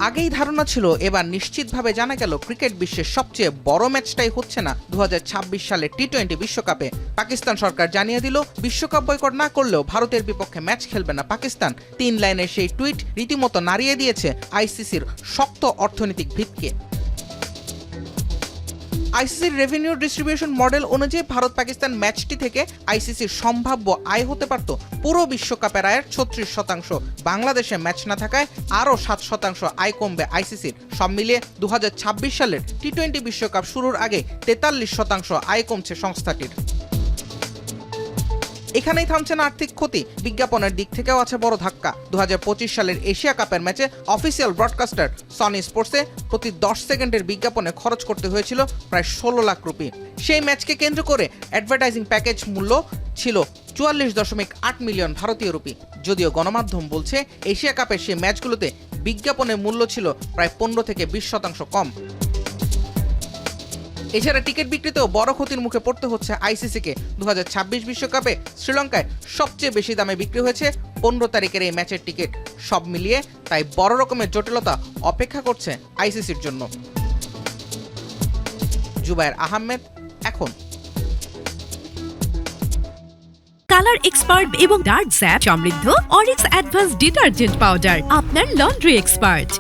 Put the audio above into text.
আগেই ধারণা ছিল, এবার নিশ্চিতভাবে জানা গেল ক্রিকেট বিশ্বের সবচেয়ে বড় ম্যাচটাই হচ্ছে না 2026 সালে টি-20 বিশ্বকাপে। পাকিস্তান সরকার জানিয়ে দিল, বিশ্বকাপ বয়কট না করলেও ভারতের বিপক্ষে ম্যাচ খেলবে না পাকিস্তান। 3 লাইনের সেই টুইট রীতিমতো নাড়িয়ে দিয়েছে আইসিসির শক্ত অর্থনৈতিক ভিতকে। আইসিসির রেভিনিউ ডিস্ট্রিবিউশন মডেল অনুযায়ী ভারত পাকিস্তান ম্যাচটি থেকে আইসিসির সম্ভাব্য আয় হতে পারত পুরো বিশ্বকাপের আয়ের 36%। বাংলাদেশে ম্যাচ না থাকায় আরও 7% আয় কমবে আইসিসির। সব মিলিয়ে 2026 সালের টি-20 বিশ্বকাপ শুরুর আগে 43% আয় কমছে সংস্থাটির। এখানেই থামছে না আর্থিক ক্ষতি, বিজ্ঞাপনের দিক থেকেও আছে বড় ধাক্কা। 2025 সালের এশিয়া কাপের ম্যাচে অফিসিয়াল ব্রডকাস্টার সনি স্পোর্টসে প্রতি 10 সেকেন্ডের বিজ্ঞাপনে খরচ করতে হয়েছিল প্রায় 16 লাখ রুপি। সেই ম্যাচকে কেন্দ্র করে অ্যাডভার্টাইজিং প্যাকেজ মূল্য ছিল 44.8 মিলিয়ন ভারতীয় রুপি। যদিও গণমাধ্যম বলছে এশিয়া কাপের সেই ম্যাচগুলোতে বিজ্ঞাপনের মূল্য ছিল প্রায় 15 থেকে 20% কম। এছাড়া টিকিট বিক্রিতেও বড় ক্ষতির মুখে পড়তে হচ্ছে আইসিসিকে। 2026 বিশ্বকাপে শ্রীলঙ্কায় সবচেয়ে বেশি দামে বিক্রি হয়েছে 15 তারিখের এই ম্যাচের টিকিট। সব মিলিয়ে তাই বড় রকমের জটিলতা অপেক্ষা করছে আইসিসির জন্য। জুবায়ের আহমেদ, এখন। কালার এক্সপার্ট এবং ডার্ক জ্যাপ সমৃদ্ধ অরিক্স অ্যাডভান্স ডিটারজেন্ট পাউডার, আপনার লন্ড্রি এক্সপার্ট।